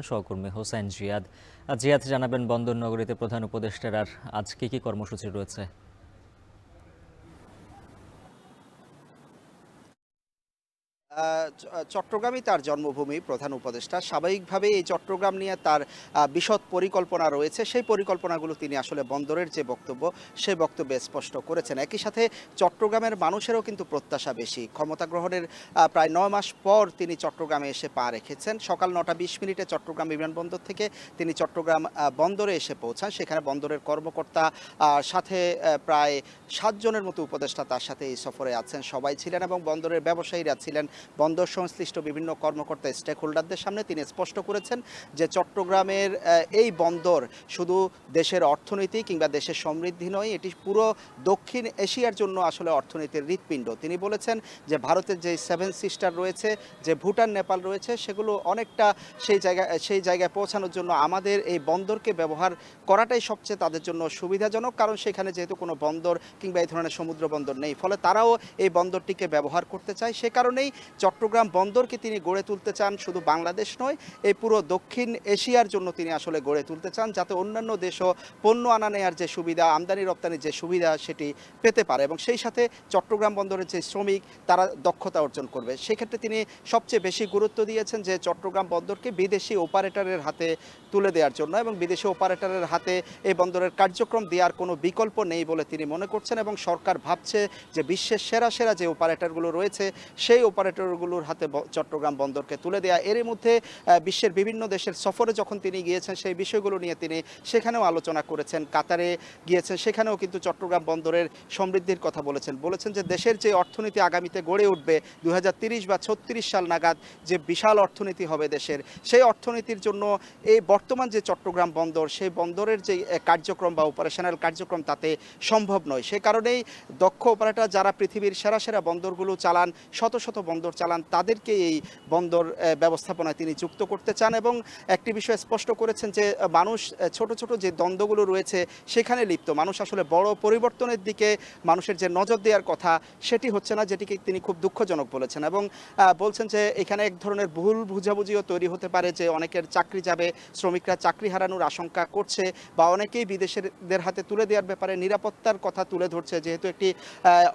সহকর্মী হোসাইন জিয়াদ। জিয়াদ, জানাবেন বন্দর নগরীতে প্রধান উপদেষ্টার আর আজ কি কর্মসূচি রয়েছে? চট্টগ্রামই তার জন্মভূমি। প্রধান উপদেষ্টা স্বাভাবিকভাবেই এই চট্টগ্রাম নিয়ে তার বিশদ পরিকল্পনা রয়েছে। সেই পরিকল্পনাগুলো তিনি আসলে বন্দরের যে বক্তব্য, সেই বক্তব্যে স্পষ্ট করেছেন। একই সাথে চট্টগ্রামের মানুষেরও কিন্তু প্রত্যাশা বেশি। ক্ষমতা গ্রহণের প্রায় ৯ মাস পর তিনি চট্টগ্রামে এসে পা রেখেছেন। সকাল ৯টা ২০ চট্টগ্রাম বিমানবন্দর থেকে তিনি চট্টগ্রাম বন্দরে এসে পৌঁছান। সেখানে বন্দরের কর্মকর্তা সাথে প্রায় ৭ জনের মতো উপদেষ্টা তার সাথে এই সফরে আছেন। সবাই ছিলেন এবং বন্দরের ব্যবসায়ীরা ছিলেন। বন্দর সংশ্লিষ্ট বিভিন্ন কর্মকর্তা, স্টেক হোল্ডারদের সামনে তিনি স্পষ্ট করেছেন যে চট্টগ্রামের এই বন্দর শুধু দেশের অর্থনীতি কিংবা দেশের সমৃদ্ধি নয়, এটি পুরো দক্ষিণ এশিয়ার জন্য আসলে অর্থনীতির হৃৎপিণ্ড। তিনি বলেছেন যে ভারতের যে 7 সিস্টার রয়েছে, যে ভুটান, নেপাল রয়েছে, সেগুলো অনেকটা সেই জায়গায় পৌঁছানোর জন্য আমাদের এই বন্দরকে ব্যবহার করাটাই সবচেয়ে তাদের জন্য সুবিধাজনক। কারণ সেখানে যেহেতু কোনো বন্দর কিংবা এই ধরনের সমুদ্র বন্দর নেই, ফলে তারাও এই বন্দরটিকে ব্যবহার করতে চায়। সে কারণেই চট্টগ্রাম বন্দরকে তিনি গড়ে তুলতে চান শুধু বাংলাদেশ নয়, এই পুরো দক্ষিণ এশিয়ার জন্য তিনি আসলে গড়ে তুলতে চান, যাতে অন্যান্য দেশও পণ্য আনা নেয়ার যে সুবিধা, আমদানি রপ্তানির যে সুবিধা, সেটি পেতে পারে এবং সেই সাথে চট্টগ্রাম বন্দরের যে শ্রমিক তারা দক্ষতা অর্জন করবে। সেক্ষেত্রে তিনি সবচেয়ে বেশি গুরুত্ব দিয়েছেন যে চট্টগ্রাম বন্দরকে বিদেশি অপারেটরের হাতে তুলে দেওয়ার জন্য এবং বিদেশি অপারেটরের হাতে এই বন্দরের কার্যক্রম দেওয়ার কোনো বিকল্প নেই বলে তিনি মনে করছেন এবং সরকার ভাবছে যে বিশ্বের সেরা সেরা যে অপারেটরগুলো রয়েছে সেই অপারেটরগুলোর হাতে চট্টগ্রাম বন্দরকে তুলে দেয়া। এরই মধ্যে বিশ্বের বিভিন্ন দেশের সফরে যখন তিনি গিয়েছেন সেই বিষয়গুলো নিয়ে তিনি সেখানেও আলোচনা করেছেন। কাতারে গিয়েছেন, সেখানেও কিন্তু চট্টগ্রাম বন্দরের সমৃদ্ধির কথা বলেছেন যে দেশের যে অর্থনীতি আগামীতে গড়ে উঠবে 2030 বা 36 সাল নাগাদ, যে বিশাল অর্থনীতি হবে দেশের, সেই অর্থনীতির জন্য এই বর্তমান যে চট্টগ্রাম বন্দর, সেই বন্দরের যে কার্যক্রম বা অপারেশনাল কার্যক্রম তাতে সম্ভব নয়। সে কারণেই দক্ষ অপারেটর যারা পৃথিবীর সেরা সেরা বন্দরগুলো চালান, শত শত বন্দর চালান, তাদেরকে এই বন্দর ব্যবস্থাপনায় তিনি যুক্ত করতে চান এবং একটি বিষয় স্পষ্ট করেছেন যে মানুষ ছোট ছোট যে দ্বন্দ্বগুলো রয়েছে সেখানে লিপ্ত। মানুষ আসলে বড় পরিবর্তনের দিকে মানুষের যে নজর দেওয়ার কথা সেটি হচ্ছে না, যেটিকে তিনি খুব দুঃখজনক বলেছেন এবং বলছেন যে এখানে এক ধরনের ভুল বুঝাবুঝিও তৈরি হতে পারে, যে অনেকের চাকরি যাবে, শ্রমিকরা চাকরি হারানোর আশঙ্কা করছে বা অনেকেই বিদেশের হাতে তুলে দেওয়ার ব্যাপারে নিরাপত্তার কথা তুলে ধরছে, যেহেতু একটি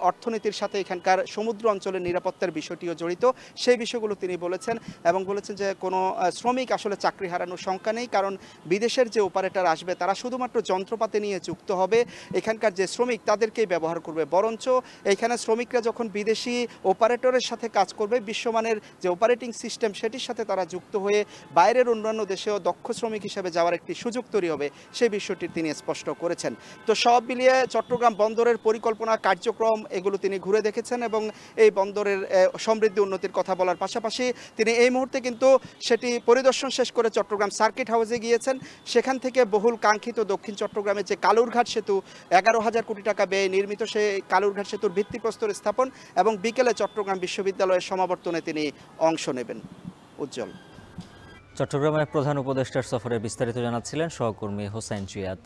অর্থনীতির সাথে এখানকার সমুদ্র অঞ্চলের নিরাপত্তার বিষয়টিও জড়িত। সেই বিষয়গুলো তিনি বলেছেন এবং বলেছেন যে কোনো শ্রমিক আসলে চাকরি হারানোর শঙ্কা নেই, কারণ বিদেশের যে অপারেটর আসবে তারা শুধুমাত্র যন্ত্রপাতি নিয়ে যুক্ত হবে, এখানকার যে শ্রমিক তাদেরকেই ব্যবহার করবে। বরঞ্চ এখানে শ্রমিকরা যখন বিদেশি অপারেটরের সাথে কাজ করবে, বিশ্বমানের যে অপারেটিং সিস্টেম সেটির সাথে তারা যুক্ত হয়ে বাইরের অন্যান্য দেশেও দক্ষ শ্রমিক হিসেবে যাওয়ার একটি সুযোগ তৈরি হবে, সেই বিষয়টি তিনি স্পষ্ট করেছেন। তো সব মিলিয়ে চট্টগ্রাম বন্দরের পরিকল্পনা, কার্যক্রম, এগুলো তিনি ঘুরে দেখেছেন এবং এই বন্দরের সমৃদ্ধি উন্নতির কথা বলার পাশাপাশি তিনি এই মুহূর্তে কিন্তু সেটি পরিদর্শন শেষ করে চট্টগ্রাম সার্কিট হাউসে গিয়েছেন। সেখান থেকে বহুল কাঙ্ক্ষিত দক্ষিণ চট্টগ্রামের যে কালুরঘাট সেতু, 11,000 কোটি টাকা ব্যয়ে নির্মিত সেই কালুরঘাট সেতুর ভিত্তিপ্রস্তর স্থাপন এবং বিকেলে চট্টগ্রাম বিশ্ববিদ্যালয়ের সমাবর্তনে তিনি অংশ নেবেন। উজ্জ্বল। চট্টগ্রামের প্রধান উপদেষ্টার সফরে বিস্তারিত জানাচ্ছিলেন সহকর্মী হোসাইন জিয়াদ।